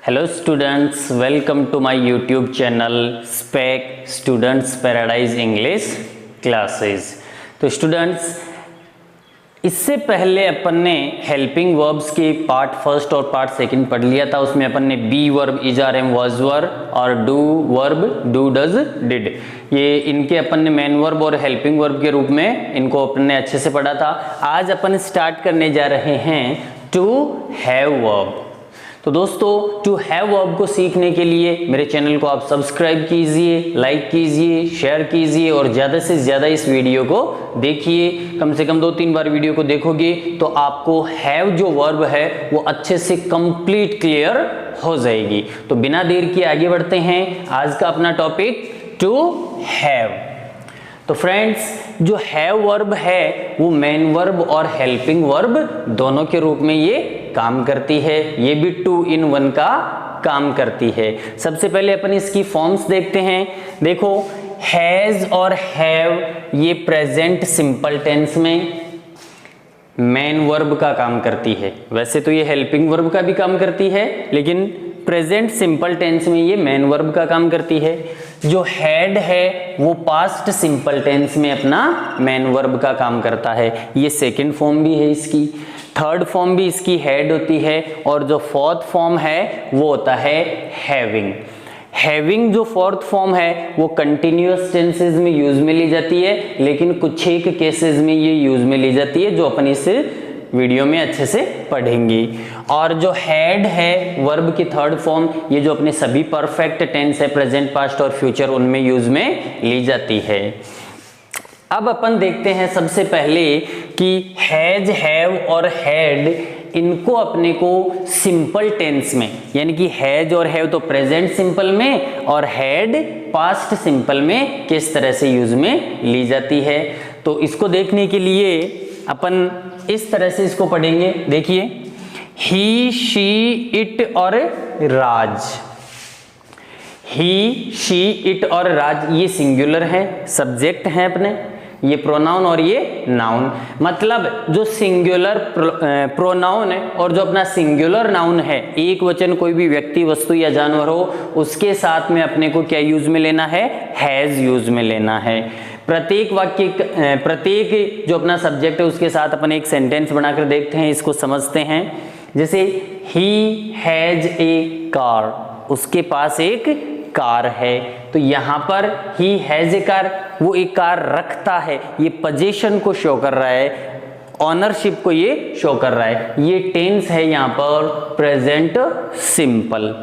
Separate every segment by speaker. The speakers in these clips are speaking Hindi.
Speaker 1: Hello students, welcome to my YouTube channel spec students paradise English classes. तो स्टूडेंट्स, इससे पहले अपन ने हेल्पिंग वर्ब्स के पार्ट फर्स्ट और पार्ट सेकंड पढ़ लिया था। उसमें अपन ने be verb, is are am, was were और do verb, do does did, ये इनके अपन ने मेन वर्ब और हेल्पिंग वर्ब के रूप में इनको अपन ने अच्छे से पढ़ा था। आज अपन स्टार्ट करने जा रहे हैं टू हैव वर्ब। तो दोस्तों, टू हैव वर्ब को सीखने के लिए मेरे चैनल को आप सब्सक्राइब कीजिए, लाइक कीजिए, शेयर कीजिए और ज़्यादा से ज़्यादा इस वीडियो को देखिए। कम से कम 2-3 बार वीडियो को देखोगे तो आपको हैव जो वर्ब है वो अच्छे से कंप्लीट क्लियर हो जाएगी। तो बिना देर के आगे बढ़ते हैं। आज का अपना टॉपिक टू हैव। तो फ्रेंड्स, जो हैव वर्ब है वो मेन वर्ब और हेल्पिंग वर्ब दोनों के रूप में ये काम करती है। ये भी 2 in 1 का काम करती है। सबसे पहले अपन इसकी फॉर्म्स देखते हैं। देखो, हैज और हैव ये प्रेजेंट सिंपल टेंस में मेन वर्ब का काम करती है। वैसे तो ये हेल्पिंग वर्ब का भी काम करती है, लेकिन प्रेजेंट सिंपल टेंस में ये मेन वर्ब का काम करती है। जो हैड है वो पास्ट सिंपल टेंस में अपना मेन वर्ब का काम करता है। ये सेकंड फॉर्म भी है इसकी। थर्ड फॉर्म भी इसकी हैड होती है और जो फोर्थ फॉर्म है वो होता है हैविंग। हैविंग जो फोर्थ फॉर्म है वो कंटिन्यूअस टेंसेस में यूज में ली जाती है, लेकिन कुछ एक केसेस में ये यूज में ली जाती है जो अपन इस वीडियो में अच्छे से पढ़ेंगे। और जो हैड है वर्ब की थर्ड फॉर्म, ये जो अपने सभी परफेक्ट टेंस है, प्रेजेंट, पास्ट और फ्यूचर, उनमें यूज में ली जाती है। अब अपन देखते हैं सबसे पहले कि हैज, हैव और हैड इनको अपने को सिंपल टेंस में, यानी कि हैज और हैव तो प्रेजेंट सिंपल में और हैड पास्ट सिंपल में किस तरह से यूज में ली जाती है। तो इसको देखने के लिए अपन इस तरह से इसको पढ़ेंगे। देखिए, ही, शी, इट और राज। ही, शी, इट और राज ये सिंगुलर है, सब्जेक्ट हैं अपने, ये प्रोनाउन और ये नाउन। मतलब जो सिंगुलर प्रोनाउन है और जो अपना सिंगुलर नाउन है, एक वचन कोई भी व्यक्ति, वस्तु या जानवर हो, उसके साथ में अपने को क्या यूज में लेना है? हैज यूज में लेना है। प्रत्येक वाक्य, प्रत्येक जो अपना सब्जेक्ट है उसके साथ अपन एक सेंटेंस बनाकर देखते हैं, इसको समझते हैं। जैसे ही हैज ए कार, उसके पास एक कार है। तो यहाँ पर ही हैज ए कार, वो एक कार रखता है, ये पोजीशन को शो कर रहा है, ऑनरशिप को ये शो कर रहा है। ये टेंस है यहाँ पर present simple.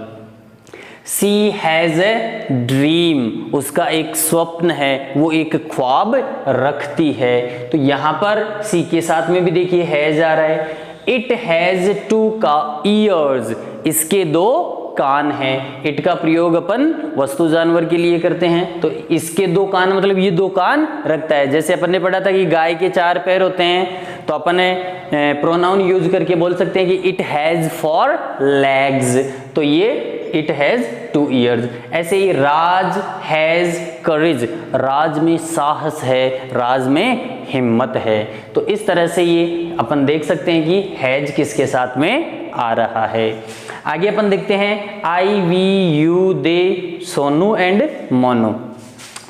Speaker 1: She has a dream, उसका एक स्वप्न है, वो एक ख्वाब रखती है। तो यहाँ पर सी के साथ में भी देखिए हैज आ रहा है। इट हैज 2 का ईयर्स, इसके 2 कान हैं। इट का प्रयोग अपन वस्तु जानवर के लिए करते हैं, तो इसके 2 कान मतलब ये 2 कान रखता है। जैसे अपन ने पढ़ा था कि गाय के 4 पैर होते हैं, तो अपन प्रोनाउन यूज करके बोल सकते हैं कि इट हैज 4 legs, तो ये इट हैज 2 ears। ऐसे ही राज हैज करेज, राज में साहस है, राज में हिम्मत है। तो इस तरह से ये अपन देख सकते हैं कि हैज किसके साथ में आ रहा है। आगे अपन देखते हैं I, we, you, they, Sonu and Monu.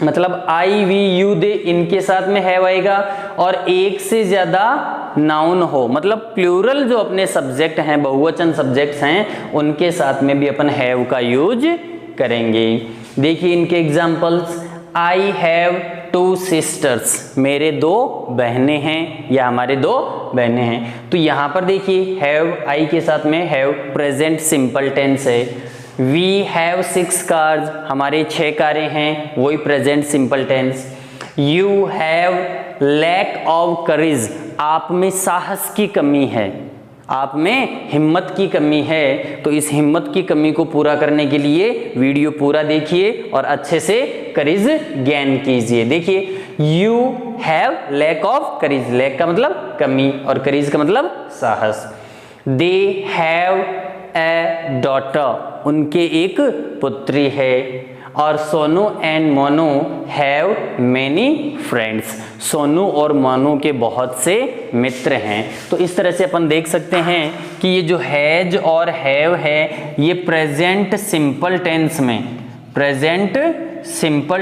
Speaker 1: मतलब आई, वी, यू, दे इनके साथ में हैव आएगा और एक से ज्यादा नाउन हो, मतलब प्लूरल जो अपने सब्जेक्ट हैं, बहुवचन सब्जेक्ट्स हैं, उनके साथ में भी अपन हैव का यूज करेंगे। देखिए इनके एग्जांपल्स, आई हैव 2 sisters, मेरे 2 बहनें हैं या हमारे 2 बहनें हैं। तो यहाँ पर देखिए हैव आई के साथ में हैव प्रेजेंट सिंपल टेंस है। वी हैव 6 cars, हमारे 6 कारें हैं, वही present simple tense. You have lack of courage, आप में साहस की कमी है, आप में हिम्मत की कमी है। तो इस हिम्मत की कमी को पूरा करने के लिए वीडियो पूरा देखिए और अच्छे से करेज गेन कीजिए। देखिए, you have lack of courage, lack का मतलब कमी और करेज का मतलब साहस। दे हैव ए डॉटर, उनके एक पुत्री है। और Sonu and Monu have many friends. Sonu और मोनू के बहुत से मित्र हैं। तो इस तरह से अपन देख सकते हैं कि ये जो हैज और हैव है ये प्रेजेंट सिंपल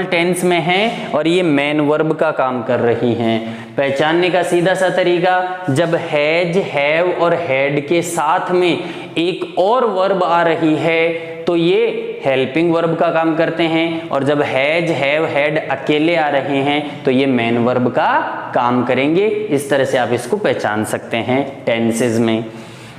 Speaker 1: टेंस में है और ये मेन वर्ब का काम कर रही हैं। पहचानने का सीधा सा तरीका, जब हैज, हैव और हैड के साथ में एक और वर्ब आ रही है तो ये हेल्पिंग वर्ब का काम करते हैं, और जब हैज, हैव, हैड अकेले आ रहे हैं तो ये मेन वर्ब का काम करेंगे। इस तरह से आप इसको पहचान सकते हैं टेंसेस में।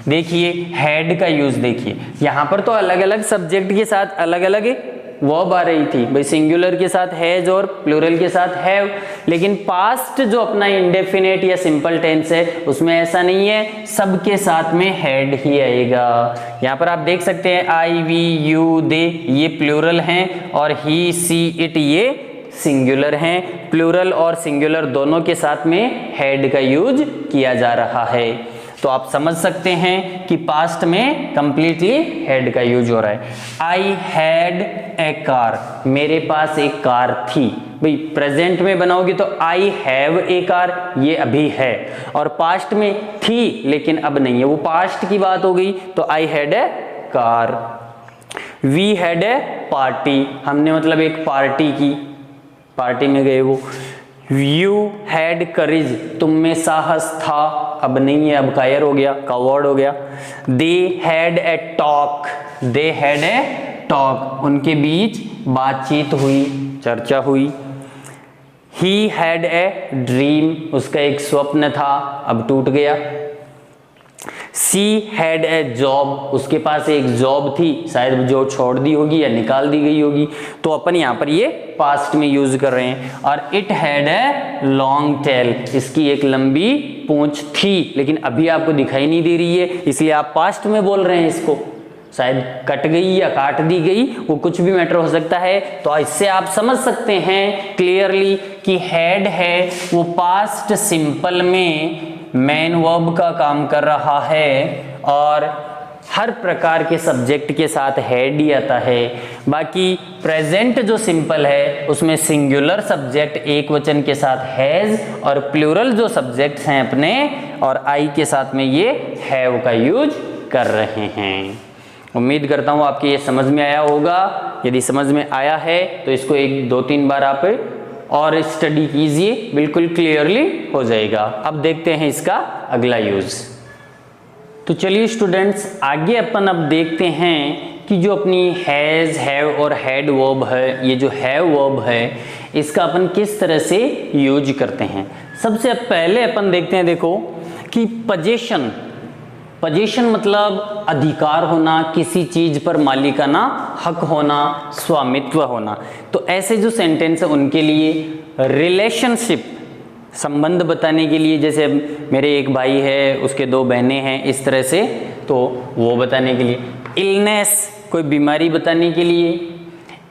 Speaker 1: देखिए हैड का यूज देखिए, यहां पर तो अलग अलग सब्जेक्ट के साथ अलग अलग वर्ब आ रही थी भाई, सिंगुलर के साथ हैज और प्लूरल के साथ हैव, लेकिन पास्ट जो अपना इंडेफिनेट या सिंपल टेंस है उसमें ऐसा नहीं है, सबके साथ में हैड ही आएगा। यहाँ पर आप देख सकते हैं आई, वी, यू, दे ये प्लूरल हैं और ही, सी, इट ये सिंगुलर हैं। प्लूरल और सिंगुलर दोनों के साथ में हैड का यूज किया जा रहा है। तो आप समझ सकते हैं कि पास्ट में कंप्लीटली हैड का यूज हो रहा है। आई हैड ए कार, मेरे पास एक कार थी। भाई प्रेजेंट में बनाओगे तो आई हैव ए कार, ये अभी है, और पास्ट में थी लेकिन अब नहीं है, वो पास्ट की बात हो गई। तो I had a car. We had a party, हमने मतलब एक पार्टी की, पार्टी में गए वो। यू हैड करेज, तुम में साहस था, अब नहीं है, अब कायर हो गया, कवर्ड हो गया। They had a talk, they had a talk, उनके बीच बातचीत हुई, चर्चा हुई। ही हैड ए ड्रीम, उसका एक स्वप्न था, अब टूट गया। सी हैड ए जॉब, उसके पास एक जॉब थी, शायद जो छोड़ दी होगी या निकाल दी गई होगी, तो अपन यहाँ पर ये पास्ट में यूज कर रहे हैं। और it had a long tail, इसकी एक लंबी पूंछ थी लेकिन अभी आपको दिखाई नहीं दे रही है, इसलिए आप पास्ट में बोल रहे हैं इसको। शायद कट गई या काट दी गई, वो कुछ भी मैटर हो सकता है। तो इससे आप समझ सकते हैं क्लियरली कि हैड है वो पास्ट सिंपल में मेन वर्ब का काम कर रहा है और हर प्रकार के सब्जेक्ट के साथ हैड ही आता है। बाकी प्रेजेंट जो सिंपल है उसमें सिंगुलर सब्जेक्ट एक वचन के साथ हैज, और प्लूरल जो सब्जेक्ट्स हैं अपने और आई के साथ में ये हैव का यूज कर रहे हैं। उम्मीद करता हूँ आपके ये समझ में आया होगा। यदि समझ में आया है तो इसको 1-2-3 बार आप और स्टडी कीजिए, बिल्कुल क्लियरली हो जाएगा। अब देखते हैं इसका अगला यूज। तो चलिए स्टूडेंट्स, आगे अपन अब देखते हैं कि जो अपनी हैज, हैव और हैड वर्ब है, ये जो हैव वर्ब है इसका अपन किस तरह से यूज करते हैं। सबसे पहले अपन देखते हैं, देखो कि पोजीशन, पोजीशन मतलब अधिकार होना, किसी चीज पर मालिकाना हक होना, स्वामित्व होना। तो ऐसे जो सेंटेंस है उनके लिए रिलेशनशिप, संबंध बताने के लिए, जैसे मेरे एक भाई है, उसके 2 बहनें हैं, इस तरह से, तो वो बताने के लिए। इलनेस, कोई बीमारी बताने के लिए।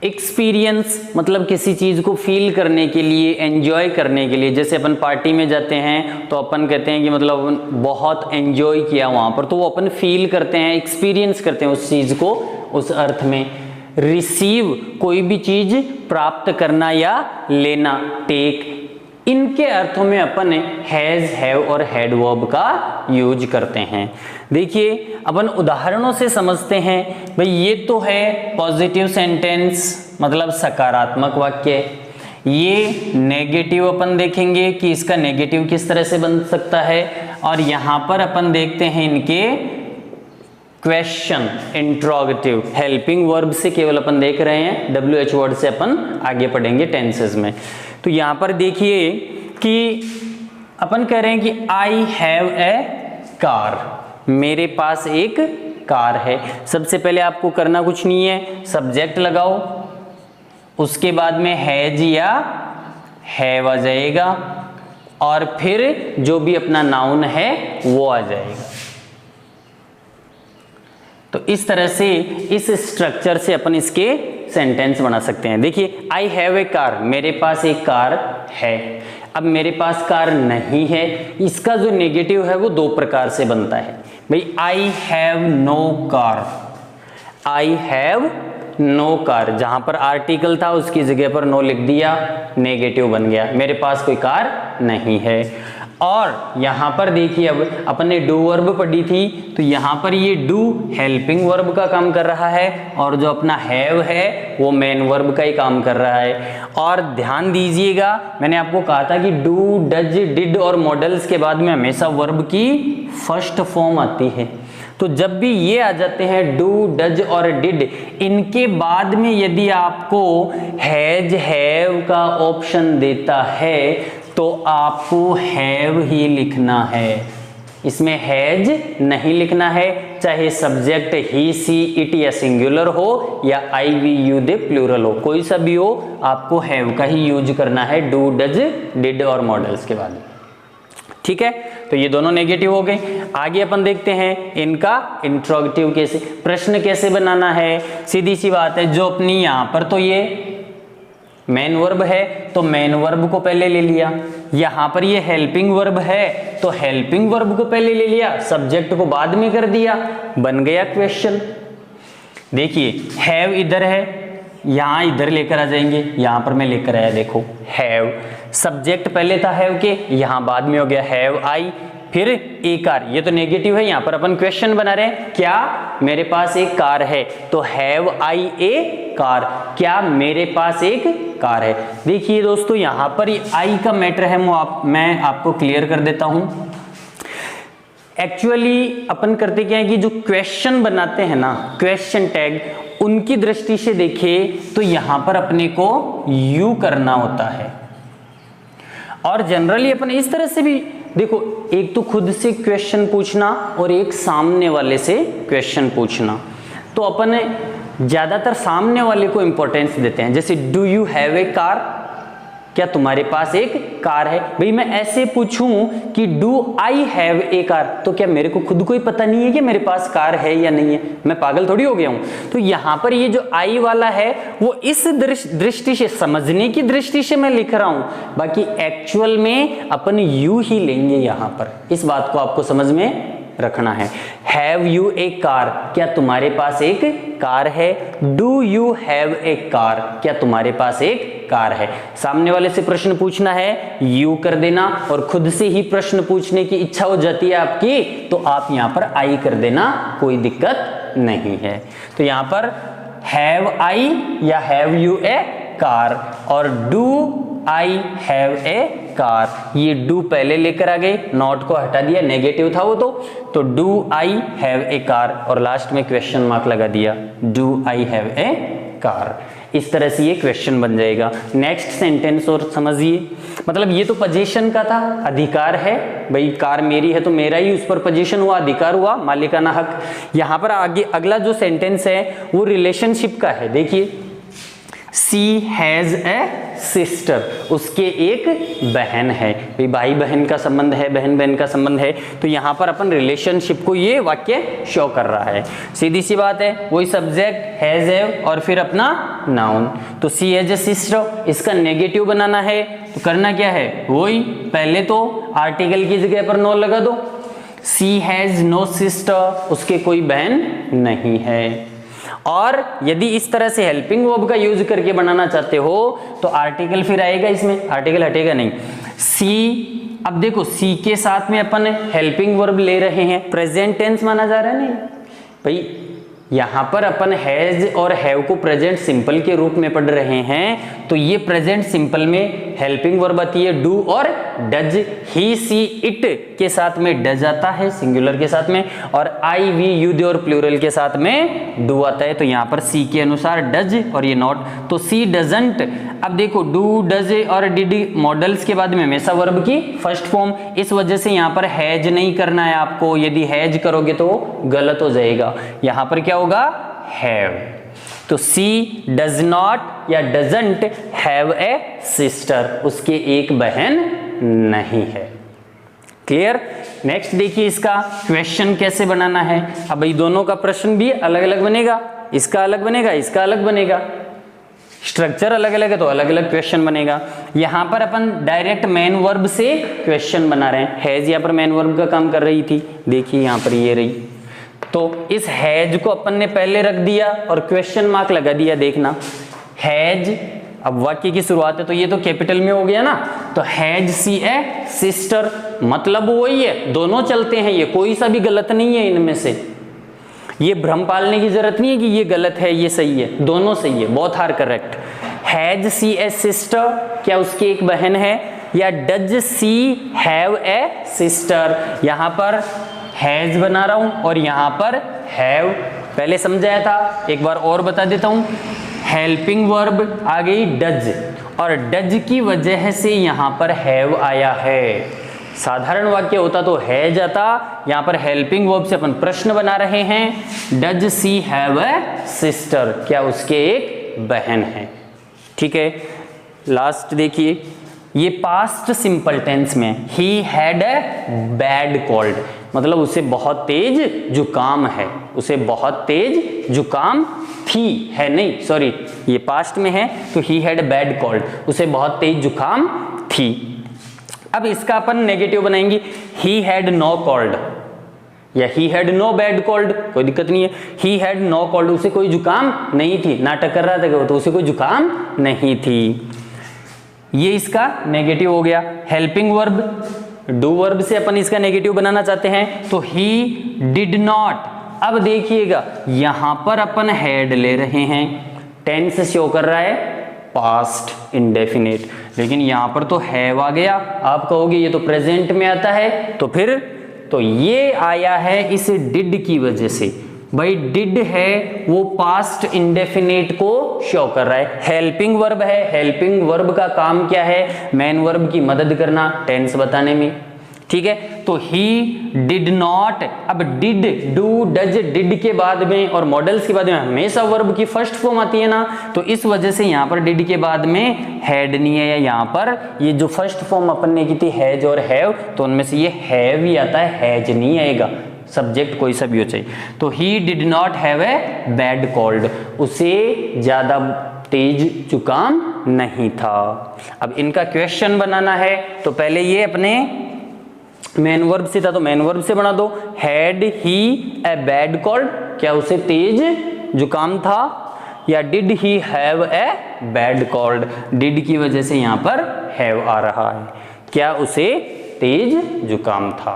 Speaker 1: एक्सपीरियंस मतलब किसी चीज़ को फील करने के लिए, एंजॉय करने के लिए। जैसे अपन पार्टी में जाते हैं तो अपन कहते हैं कि मतलब बहुत एंजॉय किया वहाँ पर, तो वो अपन फील करते हैं, एक्सपीरियंस करते हैं उस चीज़ को, उस अर्थ में। रिसीव, कोई भी चीज़ प्राप्त करना या लेना, टेक, इनके अर्थों में अपन हैज, हैव और हैड वर्ब का यूज करते हैं। देखिए अपन उदाहरणों से समझते हैं। भाई ये तो है पॉजिटिव सेंटेंस, मतलब सकारात्मक वाक्य। ये नेगेटिव अपन देखेंगे कि इसका नेगेटिव किस तरह से बन सकता है। और यहाँ पर अपन देखते हैं इनके क्वेश्चन, इंट्रोगेटिव, हेल्पिंग वर्ब से केवल अपन देख रहे हैं, WH वर्ड से अपन आगे पढ़ेंगे टेंसेस में। तो यहाँ पर देखिए कि अपन कह रहे हैं कि आई हैव ए कार, मेरे पास एक कार है। सबसे पहले आपको करना कुछ नहीं है, सब्जेक्ट लगाओ, उसके बाद में हैज या हैव आ जाएगा और फिर जो भी अपना नाउन है वो आ जाएगा। तो इस तरह से, इस स्ट्रक्चर से अपन इसके सेंटेंस बना सकते हैं। देखिए आई हैव ए कार, मेरे पास एक कार है। अब मेरे पास कार नहीं है, इसका जो नेगेटिव है वो 2 प्रकार से बनता है। भाई I have no car, I have no car, जहां पर आर्टिकल था उसकी जगह पर नो लिख दिया, नेगेटिव बन गया, मेरे पास कोई कार नहीं है। और यहां पर देखिए अब अपन ने डू वर्ब पढ़ी थी, तो यहां पर ये डू हेल्पिंग वर्ब का काम कर रहा है और जो अपना हैव है वो मेन वर्ब का ही काम कर रहा है। और ध्यान दीजिएगा, मैंने आपको कहा था कि डू, डज, डिड और मॉडल्स के बाद में हमेशा वर्ब की फर्स्ट फॉर्म आती है। तो जब भी ये आ जाते हैं डू, डज और डिड, इनके बाद में यदि आपको हैज, हैव का ऑप्शन देता है तो आपको हैव ही लिखना है, इसमें हैज नहीं लिखना है, चाहे सब्जेक्ट ही, सी, इट या सिंगुलर हो या आई, वी, यू, दे प्लूरल हो, कोई सा भी हो, आपको हैव का ही यूज करना है डू, डज, डिड और मॉडल्स के बाद। ठीक है, तो ये दोनों नेगेटिव हो गए। आगे अपन देखते हैं इनका इंट्रोगेटिव कैसे, प्रश्न कैसे बनाना है। सीधी सी बात है, जो अपनी यहां पर तो ये मेन वर्ब है तो मेन वर्ब को पहले ले लिया, यहां पर ये हेल्पिंग वर्ब है तो हेल्पिंग वर्ब को पहले ले लिया, सब्जेक्ट को बाद में कर दिया, बन गया क्वेश्चन। देखिए हैव इधर है, यहां इधर लेकर आ जाएंगे, यहां पर मैं लेकर आया, देखो हैव, सब्जेक्ट पहले था हैव के, यहां बाद में हो गया हैव आई, फिर ए कार, ये तो नेगेटिव है, यहां पर अपन क्वेश्चन बना रहे हैं, क्या मेरे पास एक कार है, तो हैव आई ए कार, क्या मेरे पास एक कार है। देखिए दोस्तों यहां पर आई का मैटर है, मैं आपको क्लियर कर देता हूं। एक्चुअली अपन करते क्या है कि जो क्वेश्चन बनाते हैं ना, क्वेश्चन टैग, उनकी दृष्टि से देखें तो यहां पर अपने को यू करना होता है, और जनरली अपन इस तरह से भी देखो, एक तो खुद से क्वेश्चन पूछना और एक सामने वाले से क्वेश्चन पूछना, तो अपन ज्यादातर सामने वाले को इंपॉर्टेंस देते हैं। जैसे do you have a car, क्या तुम्हारे पास एक कार है। भाई मैं ऐसे पूछूं कि do I have a car, तो क्या मेरे को खुद को ही पता नहीं है कि मेरे पास कार है या नहीं है, मैं पागल थोड़ी हो गया हूं। तो यहां पर ये जो आई वाला है वो इस दृष्टि से, समझने की दृष्टि से मैं लिख रहा हूं, बाकी एक्चुअल में अपन यू ही लेंगे यहां पर, इस बात को आपको समझ में रखना है। हैव यू ए कार, क्या तुम्हारे पास एक कार है। Do you have a car, क्या तुम्हारे पास एक कार है। सामने वाले से प्रश्न पूछना है, यू कर देना, और खुद से ही प्रश्न पूछने की इच्छा हो जाती है आपकी, तो आप यहां पर आई कर देना, कोई दिक्कत नहीं है। तो यहां पर हैव आई या हैव यू ए कार और do I have a car, ये डू पहले लेकर आ गए, नॉट को हटा दिया, नेगेटिव था वो, तो do I have a car, और लास्ट में क्वेश्चन मार्क लगा दिया, do I have a car. इस तरह से ये क्वेश्चन बन जाएगा। नेक्स्ट सेंटेंस और समझिए, मतलब ये तो पोजीशन का था, अधिकार है, भाई कार मेरी है तो मेरा ही उस पर पोजीशन हुआ, अधिकार हुआ, मालिकाना हक। यहां पर आगे अगला जो सेंटेंस है वो रिलेशनशिप का है। देखिए सी हैज ए सिस्टर, उसके एक बहन है, भाई बहन का संबंध है, बहन बहन का संबंध है, तो यहां पर अपन रिलेशनशिप को ये वाक्य शो कर रहा है। सीधी सी बात है, वही सब्जेक्ट हैज हैव और फिर अपना नाउन, तो सी हैज ए सिस्टर, इसका नेगेटिव बनाना है तो करना क्या है, वही पहले तो आर्टिकल की जगह पर नो लगा दो, सी हैज नो सिस्टर, उसके कोई बहन नहीं है। और यदि इस तरह से हेल्पिंग वर्ब का यूज करके बनाना चाहते हो तो आर्टिकल फिर आएगा, इसमें आर्टिकल हटेगा नहीं। सी, अब देखो सी के साथ में अपन हेल्पिंग वर्ब ले रहे हैं, प्रेजेंट टेंस माना जा रहा है नहीं भाई, यहां पर अपन हैज और हैव को प्रेजेंट सिंपल के रूप में पढ़ रहे हैं, तो ये प्रेजेंट सिंपल में हेल्पिंग वर्ब आती है डू और डज, ही सी इट के साथ में डज आता है सिंगुलर के साथ में, और आई वी यू दे और प्लूरल के साथ में डू आता है, तो यहां पर सी के अनुसार डज और ये नॉट, तो सी डजंट। अब देखो डू डज और डिड मॉडल्स के बाद में हमेशा वर्ब की फर्स्ट फॉर्म, इस वजह से यहां पर हैज नहीं करना है आपको, यदि हैज करोगे तो गलत हो जाएगा, यहां पर क्या होगा हैव। तो सी डज नॉट या डजंट हैव ए सिस्टर, उसके एक बहन नहीं है। क्लियर। नेक्स्ट देखिए इसका क्वेश्चन कैसे बनाना है। अब ये दोनों का प्रश्न भी अलग अलग बनेगा, इसका अलग बनेगा, इसका अलग बनेगा, स्ट्रक्चर अलग अलग है तो अलग अलग क्वेश्चन बनेगा। यहां पर अपन डायरेक्ट मेन वर्ब से क्वेश्चन बना रहे हैं, हैज यहां पर मेन वर्ब का काम कर रही थी, देखिए यहां पर ये रही, तो इस हैज को अपन ने पहले रख दिया और क्वेश्चन मार्क लगा दिया, देखना हैज, अब वाक्य की शुरुआत है तो ये तो कैपिटल में हो गया ना, तो हैज सी ए सिस्टर, मतलब वही है, दोनों चलते हैं, ये कोई सा भी गलत नहीं है इनमें से, ये भ्रम पालने की जरूरत नहीं है कि ये गलत है ये सही है, दोनों सही है, both are correct. Has she a sister, क्या उसकी एक बहन है, या does she have a sister, यहां पर हैज बना रहा हूं और यहां पर हैव पहले समझाया था, एक बार और बता देता हूं। हेल्पिंग वर्ब आ गई डज, और डज की वजह से यहां पर हैव आया है। साधारण वाक्य होता तो है जाता, यहां पर हेल्पिंग वर्ब से अपन प्रश्न बना रहे हैं। Does she have a sister, क्या उसके एक बहन है। ठीक है, लास्ट देखिए, ये पास्ट सिंपल टेंस में, he had a bad cold, मतलब उसे बहुत तेज जुकाम है, उसे बहुत तेज जुकाम थी, है नहीं सॉरी ये पास्ट में है, तो he had a bad cold, उसे बहुत तेज जुकाम थी। अब इसका अपन नेगेटिव बनाएंगे, ही हैड नो कोल्ड या he had no bad cold, कोई दिक्कत नहीं है, ही हैड नो कोल्ड, उसे कोई जुकाम नहीं थी, नाटक कर रहा था तो उसे कोई जुकाम नहीं थी, ये इसका नेगेटिव हो गया। हेल्पिंग वर्ब, डू वर्ब से अपन इसका नेगेटिव बनाना चाहते हैं, तो ही डिड नॉट, अब देखिएगा यहां पर अपन हैड ले रहे हैं, टेंस शो कर रहा है पास्ट इंडेफिनिट, लेकिन यहां पर तो हैव आ गया, आप कहोगे ये तो प्रेजेंट में आता है, तो फिर तो ये आया है इस डिड की वजह से, भाई डिड है वो पास्ट इंडेफिनिट को शो कर रहा है। हेल्पिंग वर्ब है, हेल्पिंग वर्ब का काम क्या है, मेन वर्ब की मदद करना टेंस बताने में। ठीक है, तो ही डिड नॉट, अब डिड, डू, डज, डिड के बाद में और मॉडल्स के बाद में हमेशा वर्ब की फर्स्ट फॉर्म आती है ना, तो इस वजह से यहाँ पर डिड के बाद में हैड नहीं है, यहाँ पर ये जो फर्स्ट फॉर्म अपन ने की थी हैज और हैव, तो उनमें से ये हैव ही आता है, हैज नहीं आएगा, सब्जेक्ट कोई सा भी हो चाहिए। तो he did not have a bad cold, उसे ज्यादा तेज जुकाम नहीं था। अब इनका क्वेश्चन बनाना है, तो पहले ये अपने मेन वर्ब से था तो मेन वर्ब से बना दो। Had he a bad cold, क्या उसे तेज जुकाम था, या did he have a bad cold, did की वजह से यहां पर हैव आ रहा है, क्या उसे तेज जुकाम था।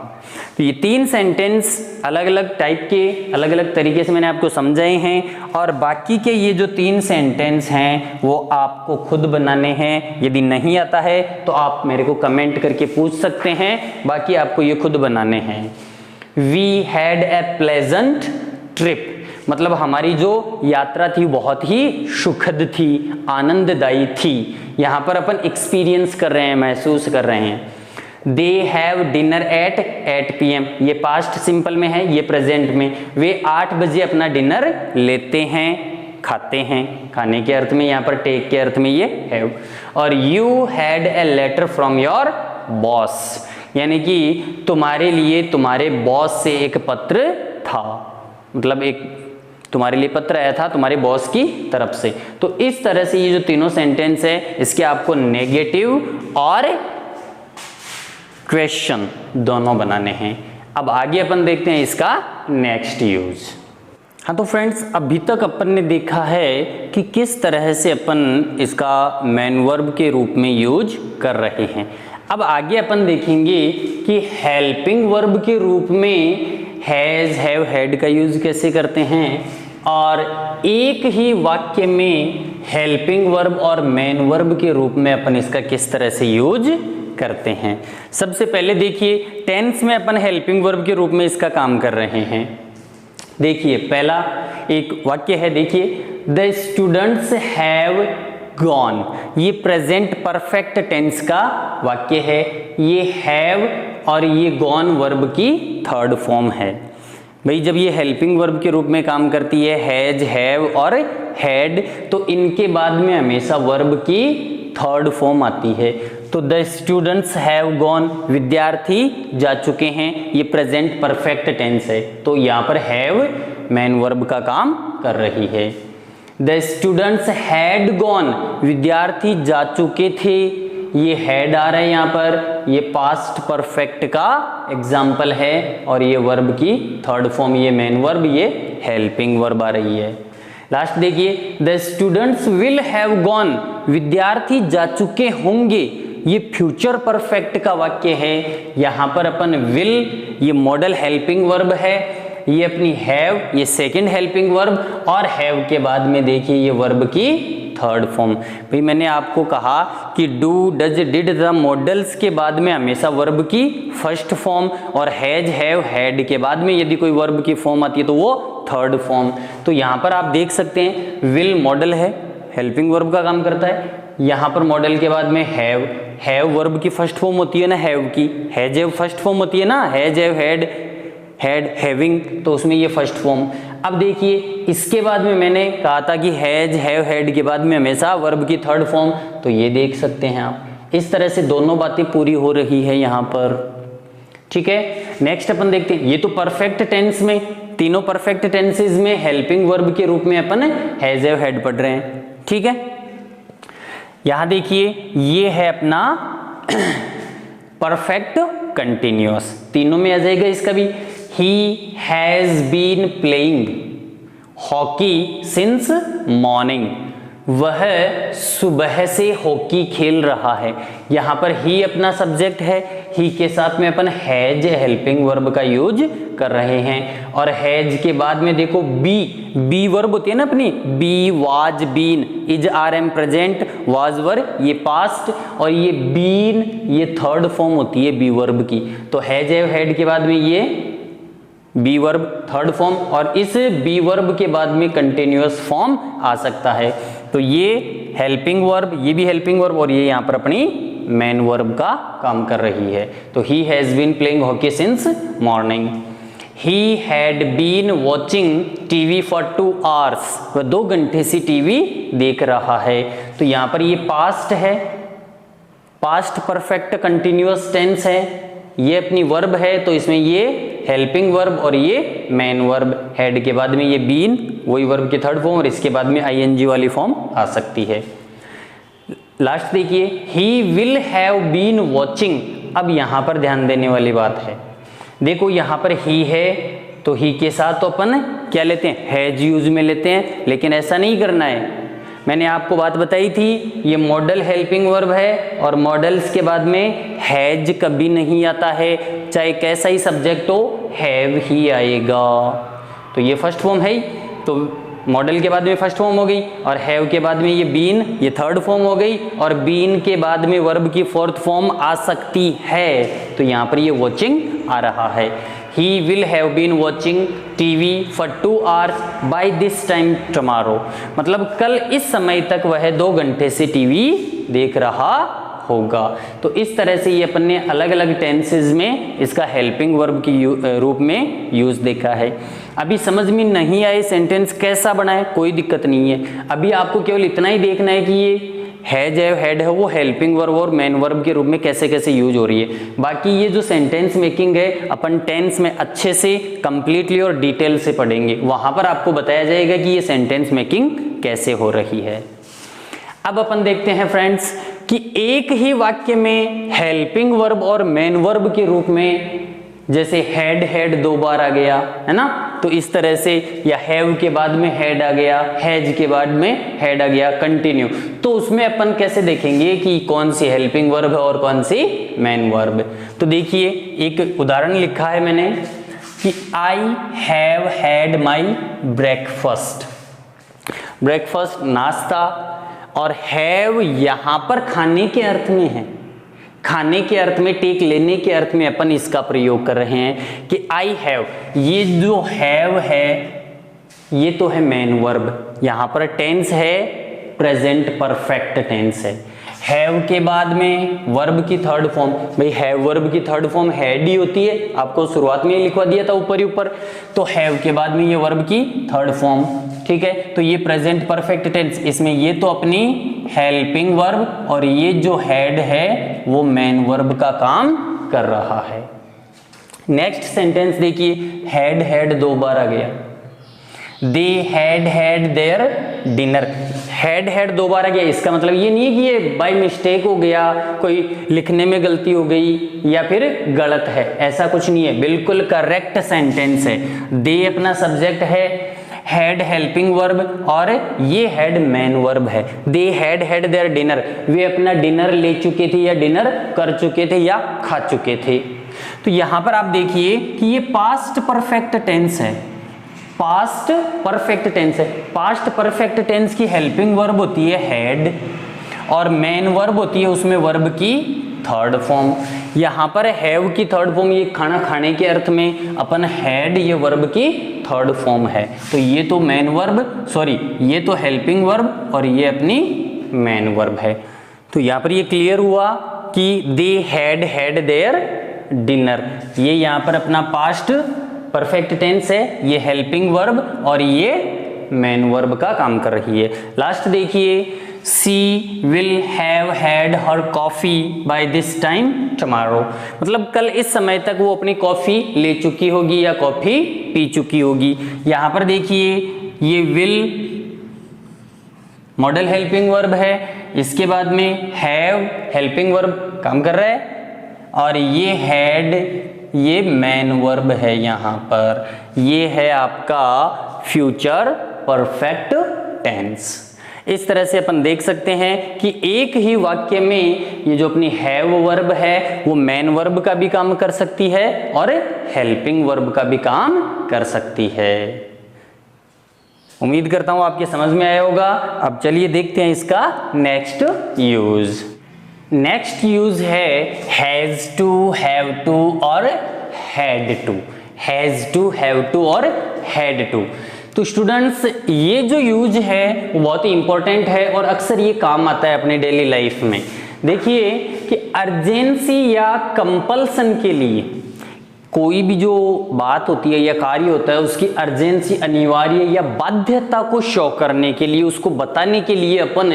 Speaker 1: तो ये तीन सेंटेंस अलग अलग टाइप के अलग अलग तरीके से मैंने आपको समझाए हैं, और बाकी के ये जो तीन सेंटेंस हैं वो आपको खुद बनाने हैं। यदि नहीं आता है तो आप मेरे को कमेंट करके पूछ सकते हैं, बाकी आपको ये खुद बनाने हैं। We had a pleasant trip, मतलब हमारी जो यात्रा थी बहुत ही सुखद थी, आनंददायी थी। यहाँ पर अपन एक्सपीरियंस कर रहे हैं, महसूस कर रहे हैं। They have dinner eight 8 PM, ये पास्ट सिंपल में है, ये प्रेजेंट में, वे 8 बजे अपना डिनर लेते हैं, खाते हैं, खाने के अर्थ में, यहाँ पर टेक के अर्थ में ये हैव। और you had a letter from your boss, यानी कि तुम्हारे लिए तुम्हारे बॉस से एक पत्र था, मतलब एक तुम्हारे लिए पत्र आया था तुम्हारे बॉस की तरफ से। तो इस तरह से ये जो तीनों सेंटेंस है इसके आपको नेगेटिव और क्वेश्चन दोनों बनाने हैं। अब आगे अपन देखते हैं इसका नेक्स्ट यूज। हाँ तो फ्रेंड्स, अभी तक अपन ने देखा है कि किस तरह से अपन इसका मेन वर्ब के रूप में यूज कर रहे हैं। अब आगे अपन देखेंगे कि हेल्पिंग वर्ब के रूप में हैज, हैव, हैड का यूज कैसे करते हैं, और एक ही वाक्य में हेल्पिंग वर्ब और मेन वर्ब के रूप में अपन इसका किस तरह से यूज करते हैं। सबसे पहले देखिए, टेंस में अपन हेल्पिंग वर्ब के रूप में इसका काम कर रहे हैं। देखिए पहला एक वाक्य है, देखिए द स्टूडेंट्स हैव गॉन, ये प्रेजेंट परफेक्ट टेंस का वाक्य है। ये हैव और ये गॉन वर्ब की थर्ड फॉर्म है। भाई जब ये हेल्पिंग वर्ब के रूप में काम करती है, हैज, हैव और हैड, तो इनके बाद में हमेशा वर्ब की थर्ड फॉर्म आती है। तो द स्टूडेंट्स हैव गॉन, विद्यार्थी जा चुके हैं, ये प्रेजेंट परफेक्ट टेंस है, तो यहाँ पर हैव मेन वर्ब का काम कर रही है। द स्टूडेंट्स हैड गॉन, विद्यार्थी जा चुके थे, ये हैड आ रहा है यहाँ पर, ये पास्ट परफेक्ट का एग्जाम्पल है और ये वर्ब की थर्ड फॉर्म, ये मेन वर्ब, ये हेल्पिंग वर्ब आ रही है। लास्ट देखिए, the students will have gone, विद्यार्थी जा चुके होंगे, ये फ्यूचर परफेक्ट का वाक्य है। यहां पर अपन विल, ये मॉडल हेल्पिंग वर्ब है, ये अपनी हैव, ये सेकंड हेल्पिंग वर्ब, और हैव के बाद में देखिए ये वर्ब की थर्ड फॉर्म। भाई मैंने आपको कहा कि do, does, did, the models के बाद में हमेशा वर्ब की फर्स्ट फॉर्म, और हैज, हैव, हैड के बाद में यदि कोई वर्ब की फॉर्म आती है तो वो थर्ड फॉर्म। तो यहाँ पर आप देख सकते हैं विल मॉडल है, हेल्पिंग वर्ब का काम करता है। यहाँ पर मॉडल के बाद में हैव, हैव वर्ब की फर्स्ट फॉर्म होती है ना हैव की, हैज हैव फर्स्ट फॉर्म होती है ना, has have, had, had, having, तो उसमें ये फर्स्ट फॉर्म। अब देखिए इसके बाद में मैंने कहा था कि हैज, हैव, हैड के बाद में हमेशा वर्ब की थर्ड फॉर्म, तो ये देख सकते हैं आप। इस तरह से दोनों बातें पूरी हो रही है यहाँ पर, ठीक है। नेक्स्ट अपन देखते हैं, ये तो परफेक्ट टेंस में, तीनों परफेक्ट टेंसेज में हेल्पिंग वर्ब के रूप में अपन हैज, हैव, हैड पढ़ रहे हैं, ठीक है। यहां देखिए ये है अपना परफेक्ट कंटिन्यूअस, तीनों में आ जाएगा इसका भी। He has been playing hockey since morning, वह सुबह से हॉकी खेल रहा है। यहाँ पर ही अपना सब्जेक्ट है, ही के साथ में अपन हैज हेल्पिंग वर्ब का यूज कर रहे हैं, और हैज के बाद में देखो बी, बी वर्ब होती है ना अपनी, be, was, been, is, are, am present, was verb ये पास्ट, और ये बीन ये थर्ड फॉर्म होती है बी वर्ब की। तो हैज हैव हैड के बाद में ये बी वर्ब थर्ड फॉर्म, और इस बी वर्ब के बाद में कंटिन्यूअस फॉर्म आ सकता है। तो ये हेल्पिंग वर्ब, ये भी हेल्पिंग वर्ब, और ये यहाँ पर अपनी मेन वर्ब का काम कर रही है। तो he has been playing hockey since morning, he had been watching TV for 2 hours, वह 2 घंटे से टीवी देख रहा है। तो यहाँ पर ये पास्ट है, पास्ट परफेक्ट कंटिन्यूअस टेंस है, ये अपनी वर्ब है, तो इसमें ये हेल्पिंग वर्ब और ये मेन वर्ब, हेड के बाद में ये बीन वही वर्ब की थर्ड फॉर्म, और इसके बाद में आईएनजी वाली फॉर्म आ सकती है। लास्ट देखिए, he will have been watching. अब यहां पर ध्यान देने वाली बात है, देखो यहां पर ही है तो ही के साथ तो अपन क्या लेते हैं, हैज यूज में लेते हैं, लेकिन ऐसा नहीं करना है। मैंने आपको बात बताई थी ये मॉडल हेल्पिंग वर्ब है, और मॉडल्स के बाद में हैज कभी नहीं आता है, चाहे कैसा ही सब्जेक्ट हो हैव ही आएगा। तो ये फर्स्ट फॉर्म है, तो मॉडल के बाद में फर्स्ट फॉर्म हो गई, और हैव के बाद में ये बीन ये थर्ड फॉर्म हो गई, और बीन के बाद में वर्ब की फोर्थ फॉर्म आ सकती है। तो यहाँ पर ये वॉचिंग आ रहा है, he will have been watching TV for 2 hours by this time tomorrow, मतलब कल इस समय तक वह 2 घंटे से टीवी देख रहा होगा। तो इस तरह से ये अपन ने अलग अलग टेंसेज में इसका हेल्पिंग वर्ब की रूप में यूज देखा है। अभी समझ में नहीं आए सेंटेंस कैसा बनाए, कोई दिक्कत नहीं है, अभी आपको केवल इतना ही देखना है कि ये हैज हैव हैड है वो हेल्पिंग वर्ब और मेन वर्ब के रूप में कैसे कैसे यूज हो रही है। बाकी ये जो सेंटेंस मेकिंग है अपन टेंस में अच्छे से कंप्लीटली और डिटेल से पढ़ेंगे, वहां पर आपको बताया जाएगा कि ये सेंटेंस मेकिंग कैसे हो रही है। अब अपन देखते हैं फ्रेंड्स कि एक ही वाक्य में हेल्पिंग वर्ब और मेन वर्ब के रूप में, जैसे हैड हैड 2 बार आ गया है ना, तो इस तरह से, या हैव के बाद में हैड आ गया, हैज के बाद में हैड आ गया, कंटिन्यू, तो उसमें अपन कैसे देखेंगे कि कौन सी हेल्पिंग वर्ब है और कौन सी मेन वर्ब। तो देखिए एक उदाहरण लिखा है मैंने कि I have had my breakfast, breakfast नाश्ता, और हैव यहां पर खाने के अर्थ में है, खाने के अर्थ में, टेक लेने के अर्थ में अपन इसका प्रयोग कर रहे हैं कि आई हैव, ये जो हैव है ये तो है मेन वर्ब, यहां पर टेंस है प्रेजेंट परफेक्ट टेंस है। हैव के बाद में वर्ब की थर्ड फॉर्म, भाई हैव वर्ब की थर्ड फॉर्म हैड ही होती है, आपको शुरुआत में ही लिखवा दिया था ऊपर ही ऊपर, तो हैव के बाद में ये वर्ब की थर्ड फॉर्म, ठीक है। तो ये प्रेजेंट परफेक्ट टेंस, इसमें ये तो अपनी हेल्पिंग वर्ब और ये जो हैड है वो मेन वर्ब का काम कर रहा है। नेक्स्ट सेंटेंस देखिए, हैड हैड 2 बार आ गया, they had had there dinner. Had दो बार आ गया, इसका मतलब ये नहीं है कि ये बाय मिस्टेक हो गया, कोई लिखने में गलती हो गई या फिर गलत है, ऐसा कुछ नहीं है, बिल्कुल करेक्ट सेंटेंस है। दे अपना सब्जेक्ट है, हैड हेल्पिंग वर्ब और ये हैड मेन वर्ब है। दे हैड देयर डिनर, वे अपना डिनर ले चुके थे या डिनर कर चुके थे या खा चुके थे। तो यहां पर आप देखिए कि ये पास्ट परफेक्ट टेंस है, पास्ट परफेक्ट टेंस है। पास्ट परफेक्ट टेंस की हेल्पिंग वर्ब होती है हैड और मेन वर्ब होती है उसमें वर्ब की थर्ड फॉर्म। यहां पर हैव की थर्ड फॉर्म, ये खाना खाने के अर्थ में अपन हैड, ये वर्ब की थर्ड फॉर्म है। तो ये तो मेन वर्ब, सॉरी ये तो हेल्पिंग वर्ब और ये अपनी मेन वर्ब है। तो यहां पर ये क्लियर हुआ कि दे हैड देयर डिनर, ये यहां पर अपना पास्ट परफेक्ट टेंस है, ये हेल्पिंग वर्ब और ये मेन वर्ब का काम कर रही है। लास्ट देखिए, she will have had her coffee by this time tomorrow, मतलब कल इस समय तक वो अपनी कॉफी ले चुकी होगी या कॉफी पी चुकी होगी। यहां पर देखिए ये विल मॉडल हेल्पिंग वर्ब है, इसके बाद में हैव हेल्पिंग वर्ब काम कर रहा है और ये हैड ये मेन वर्ब है। यहाँ पर ये है आपका फ्यूचर परफेक्ट टेंस। इस तरह से अपन देख सकते हैं कि एक ही वाक्य में ये जो अपनी हैव वर्ब है वो मेन वर्ब का भी काम कर सकती है और हेल्पिंग वर्ब का भी काम कर सकती है। उम्मीद करता हूं आपके समझ में आया होगा। अब चलिए देखते हैं इसका नेक्स्ट यूज। नेक्स्ट यूज है हैज टू, हैव टू और had to. Has to, have to और हैड टू। तो स्टूडेंट्स ये जो यूज है वो बहुत ही इंपॉर्टेंट है और अक्सर ये काम आता है अपने डेली लाइफ में। देखिए कि अर्जेंसी या कंपल्सन के लिए कोई भी जो बात होती है या कार्य होता है उसकी अर्जेंसी, अनिवार्य या बाध्यता को शो करने के लिए, उसको बताने के लिए अपन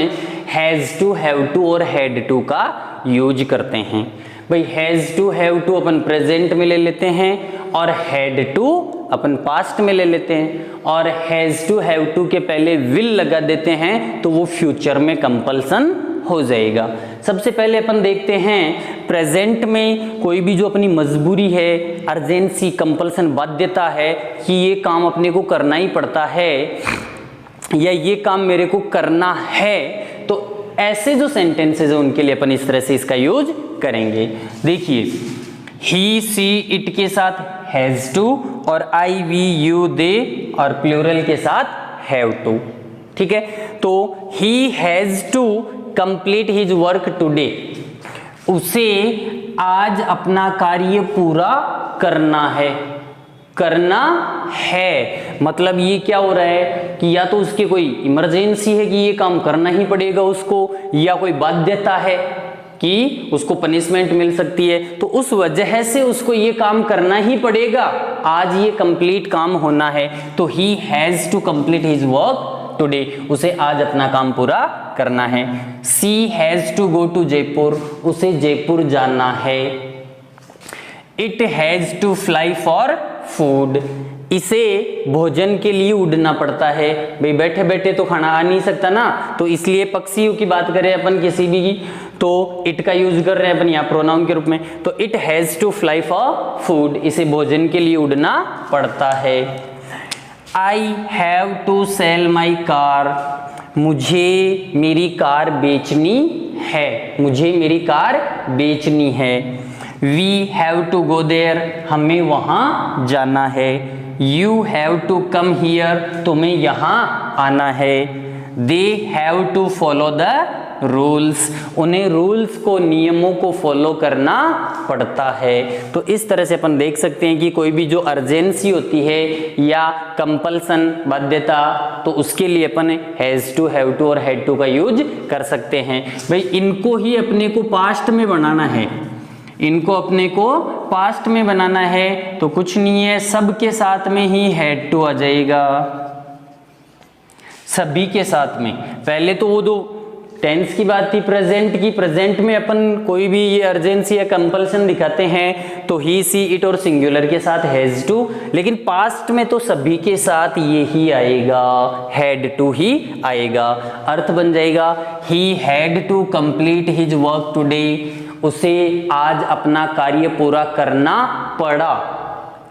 Speaker 1: हैज टू, हैव टू और हैड टू का यूज करते हैं। भाई हैज टू, हैव टू अपन प्रेजेंट में ले लेते हैं और हैड टू अपन पास्ट में ले लेते हैं और हैज टू, हैव टू के पहले विल लगा देते हैं तो वो फ्यूचर में कंपल्सन हो जाएगा। सबसे पहले अपन देखते हैं प्रेजेंट में कोई भी जो अपनी मजबूरी है, अर्जेंसी, कंपल्सन, बाध्यता है कि ये काम अपने को करना ही पड़ता है या ये काम मेरे को करना है, तो ऐसे जो सेंटेंसेस है उनके लिए अपन इस तरह से इसका यूज करेंगे। देखिए ही, सी, इट के साथ हैज टू और आई, वी, यू, दे और प्लूरल के साथ हैव टू। ठीक है, तो he has to complete his work today, उसे आज अपना कार्य पूरा करना है। करना है मतलब ये क्या हो रहा है कि या तो उसकी कोई इमरजेंसी है कि ये काम करना ही पड़ेगा उसको, या कोई बाध्यता है कि उसको पनिशमेंट मिल सकती है, तो उस वजह से उसको ये काम करना ही पड़ेगा, आज ये कंप्लीट काम होना है। तो he has to complete his work today, उसे आज अपना काम पूरा करना है। She has to go to Jaipur, उसे जयपुर जाना है। It has to fly for food, इसे भोजन के लिए उड़ना पड़ता है। भाई बैठे बैठे तो खाना आ नहीं सकता ना, तो इसलिए पक्षियों की बात करें अपन किसी भी की, तो इट का यूज कर रहे हैं अपन यहाँ प्रोनाउन के रूप में। तो it has to fly for food, इसे भोजन के लिए उड़ना पड़ता है। I have to sell my car, मुझे मेरी कार बेचनी है, मुझे मेरी कार बेचनी है। We have to go there, हमें वहां जाना है। You have to come here, तुम्हें यहां आना है। They have to follow the rules, उन्हें रूल्स को, नियमों को फॉलो करना पड़ता है। तो इस तरह से अपन देख सकते हैं कि कोई भी जो अर्जेंसी होती है या कंपल्सन, बाध्यता, तो उसके लिए अपन हैज टू, हैव टू और हैड टू का यूज कर सकते हैं। भाई इनको ही अपने को पास्ट में बनाना है, इनको अपने को पास्ट में बनाना है, तो कुछ नहीं है, सबके साथ में ही हैड टू आ जाएगा, सभी के साथ में। पहले तो वो दो टेंस की बात थी प्रेजेंट की। प्रेजेंट में अपन कोई भी ये अर्जेंसी या कंपल्सन दिखाते हैं तो ही, सी, इट और सिंगुलर के साथ हैज टू, लेकिन पास्ट में तो सभी के साथ ये ही आएगा, हैड टू ही आएगा। अर्थ बन जाएगा he had to complete his work today, उसे आज अपना कार्य पूरा करना पड़ा,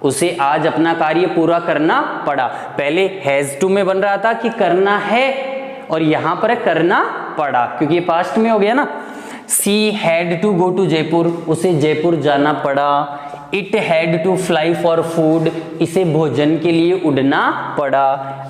Speaker 1: उसे आज अपना कार्य पूरा करना पड़ा। पहले हैज टू में बन रहा था कि करना है, और यहां पर करना पड़ा क्योंकि पास्ट में हो गया ना। She had to go to Jaipur, उसे जयपुर जाना पड़ा। It had to fly for food, इसे भोजन के लिए उड़ना पड़ा।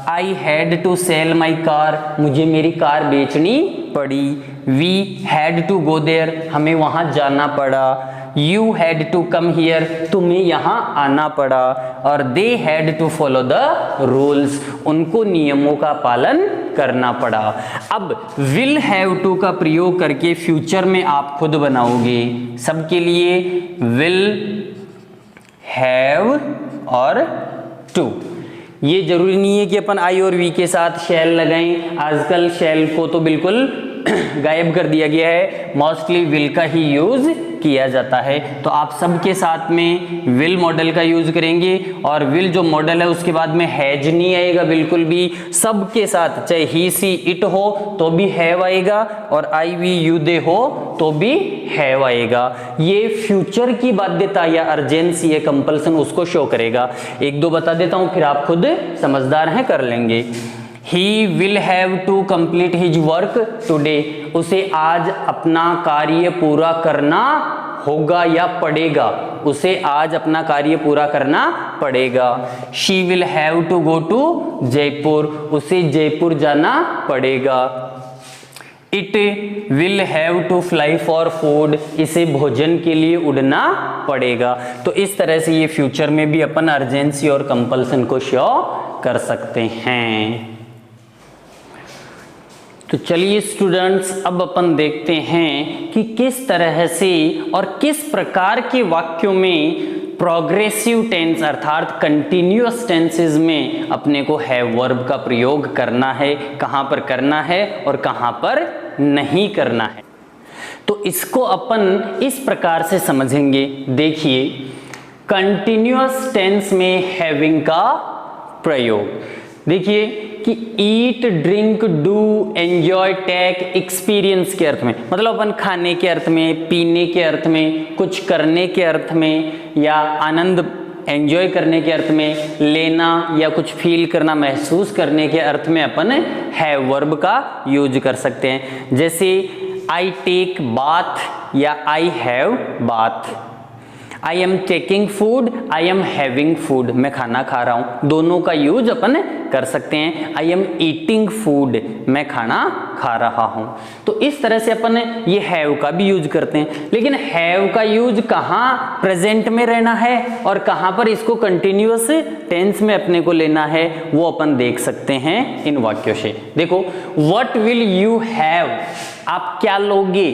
Speaker 1: I had to sell my car, मुझे मेरी कार बेचनी पड़ी। We had to go there, हमें वहां जाना पड़ा। You had to come here, तुम्हें यहां आना पड़ा। और they had to follow the rules, उनको नियमों का पालन करना पड़ा। अब विल हैव टू का प्रयोग करके फ्यूचर में आप खुद बनाओगे सबके लिए विल हैव और टू। ये जरूरी नहीं है कि अपन आई और वी के साथ शैल लगाएं, आजकल शैल को तो बिल्कुल गायब कर दिया गया है, मोस्टली विल का ही यूज किया जाता है। तो आप सबके साथ में विल मॉडल का यूज करेंगे, और विल जो मॉडल है उसके बाद में हैज नहीं आएगा बिल्कुल भी। सबके साथ चाहे ही, सी, इट हो तो भी हैव आएगा, और आई, वी, यू, दे हो तो भी हैव आएगा। ये फ्यूचर की बाध्यता या अर्जेंसी या कंपल्सन उसको शो करेगा। एक दो बता देता हूं, फिर आप खुद समझदार हैं, कर लेंगे। He will have to complete his work today, उसे आज अपना कार्य पूरा करना होगा या पड़ेगा, उसे आज अपना कार्य पूरा करना पड़ेगा। She will have to go to Jaipur, उसे जयपुर जाना पड़ेगा। It will have to fly for food, इसे भोजन के लिए उड़ना पड़ेगा। तो इस तरह से ये फ्यूचर में भी अपन अर्जेंसी और कंपल्सन को शो कर सकते हैं। तो चलिए स्टूडेंट्स, अब अपन देखते हैं कि किस तरह से और किस प्रकार के वाक्यों में प्रोग्रेसिव टेंस अर्थात कंटिन्यूअस टेंसेस में अपने को हैव वर्ब का प्रयोग करना है, कहां पर करना है और कहां पर नहीं करना है। तो इसको अपन इस प्रकार से समझेंगे। देखिए, कंटिन्यूअस टेंस में हैविंग का प्रयोग, देखिए कि eat, drink, do, enjoy, take, experience के अर्थ में, मतलब अपन खाने के अर्थ में, पीने के अर्थ में, कुछ करने के अर्थ में, या आनंद एंजॉय करने के अर्थ में, लेना या कुछ फील करना, महसूस करने के अर्थ में अपन हैव वर्ब का यूज कर सकते हैं। जैसे आई टेक बाथ या I have bath. I am taking food, I am having food, मैं खाना खा रहा हूं, दोनों का यूज अपन कर सकते हैं। आई एम ईटिंग फूड, मैं खाना खा रहा हूं। तो इस तरह से अपन ये हैव का भी यूज करते हैं। लेकिन हैव का यूज कहां प्रेजेंट में रहना है और कहां पर इसको कंटिन्यूअस टेंस में अपने को लेना है, वो अपन देख सकते हैं इन वाक्यों से। देखो, व्हाट विल यू हैव, आप क्या लोगे,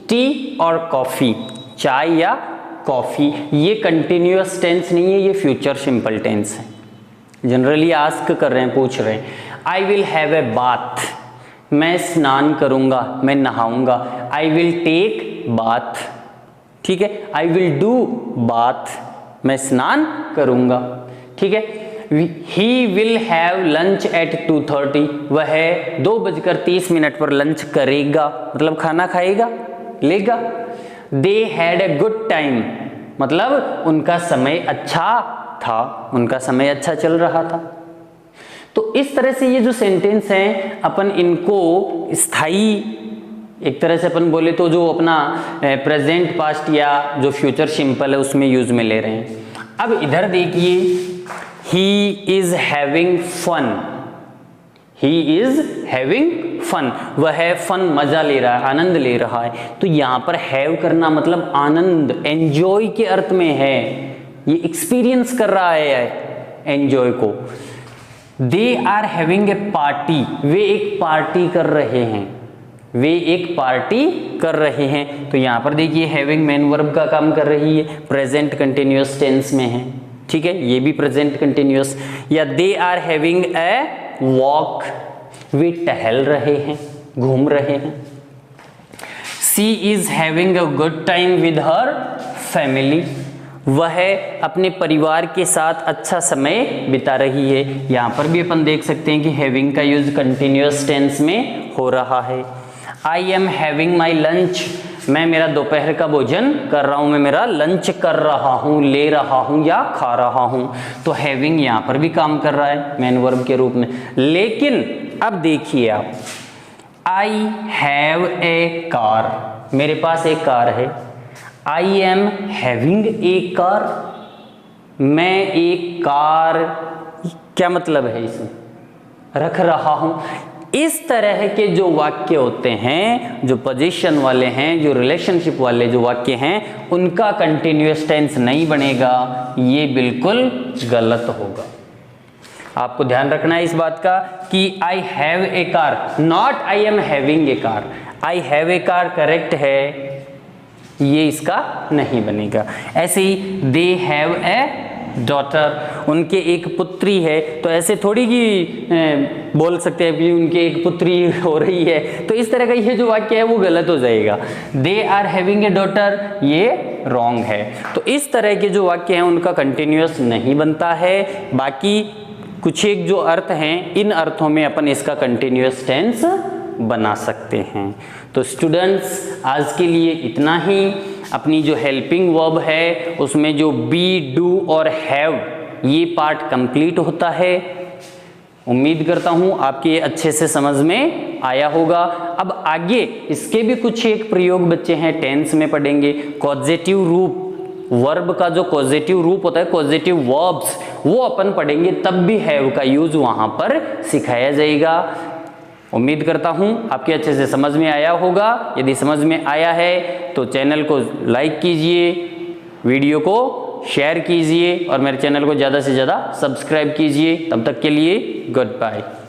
Speaker 1: टी और कॉफी, चाय या कॉफी। ये कंटिन्यूअस टेंस नहीं है, ये फ्यूचर सिंपल टेंस है। जनरली आस्क कर रहे हैं, पूछ रहे हैं। I will have a bath, मैं स्नान करूंगा, मैं नहाऊंगा। आई विल टेक बाथ, ठीक है। आई विल डू बाथ, मैं स्नान करूंगा, ठीक है। He will have lunch at 2:30, वह 2:30 पर लंच करेगा, मतलब खाना खाएगा, लेगा। They had a good time, मतलब उनका समय अच्छा था, उनका समय अच्छा चल रहा था। तो इस तरह से ये जो सेंटेंस हैं अपन इनको स्थायी, एक तरह से अपन बोले तो जो अपना प्रेजेंट, पास्ट या जो फ्यूचर सिंपल है उसमें यूज में ले रहे हैं। अब इधर देखिए, he is having fun, he is having fun, वह फन मजा ले रहा है, आनंद ले रहा है। तो यहां पर हैव करना मतलब आनंद, एंजॉय के अर्थ में है, ये एक्सपीरियंस कर रहा है एंजॉय को। They are having a party, वे एक पार्टी कर रहे हैं, वे एक पार्टी कर रहे हैं। तो यहां पर देखिए हैविंग मेन वर्ब का काम कर रही है, प्रेजेंट कंटिन्यूअस टेंस में है, ठीक है, ये भी प्रेजेंट कंटिन्यूअस। या they are having a walk, वे टहल रहे हैं, घूम रहे हैं, she is having a good time with her family, वह अपने परिवार के साथ अच्छा समय बिता रही है। यहाँ पर भी अपन देख सकते हैं कि हैविंग का यूज कंटिन्यूअस टेंस में हो रहा है। I am having my lunch, मैं मेरा दोपहर का भोजन कर रहा हूँ, मैं मेरा लंच कर रहा हूँ, ले रहा हूँ या खा रहा हूँ। तो हैविंग यहाँ पर भी काम कर रहा है मेन वर्ब के रूप में। लेकिन अब देखिए आप, आई हैव ए कार, मेरे पास एक कार है। I am having a car, मैं एक कार, क्या मतलब है इसमें, रख रहा हूं। इस तरह के जो वाक्य होते हैं, जो पोजीशन वाले हैं, जो रिलेशनशिप वाले जो वाक्य हैं, उनका कंटिन्यूअस टेंस नहीं बनेगा, ये बिल्कुल गलत होगा। आपको ध्यान रखना है इस बात का कि I have a car, not I am having a car. I have a car correct है, ये इसका नहीं बनेगा। ऐसे ही दे हैव ए डॉटर, उनके एक पुत्री है, तो ऐसे थोड़ी कि बोल सकते हैं कि उनके एक पुत्री हो रही है, तो इस तरह का ये जो वाक्य है वो गलत हो जाएगा। They are having a daughter, ये रॉन्ग है। तो इस तरह के जो वाक्य हैं उनका कंटिन्यूअस नहीं बनता है। बाकी कुछ एक जो अर्थ हैं, इन अर्थों में अपन इसका कंटिन्यूअस टेंस बना सकते हैं। तो स्टूडेंट्स, आज के लिए इतना ही। अपनी जो हेल्पिंग वर्ब है उसमें जो बी, डू और हैव, ये पार्ट कंप्लीट होता है। उम्मीद करता हूँ आपके ये अच्छे से समझ में आया होगा। अब आगे इसके भी कुछ एक प्रयोग बच्चे हैं, टेंस में पढ़ेंगे। कॉजेटिव रूप, वर्ब का जो कॉजेटिव रूप होता है, कॉजेटिव वर्ब्स, वो अपन पढ़ेंगे, तब भी हैव का यूज वहाँ पर सिखाया जाएगा। उम्मीद करता हूँ आपके अच्छे से समझ में आया होगा। यदि समझ में आया है तो चैनल को लाइक कीजिए, वीडियो को शेयर कीजिए और मेरे चैनल को ज़्यादा से ज़्यादा सब्सक्राइब कीजिए। तब तक के लिए गुड बाय।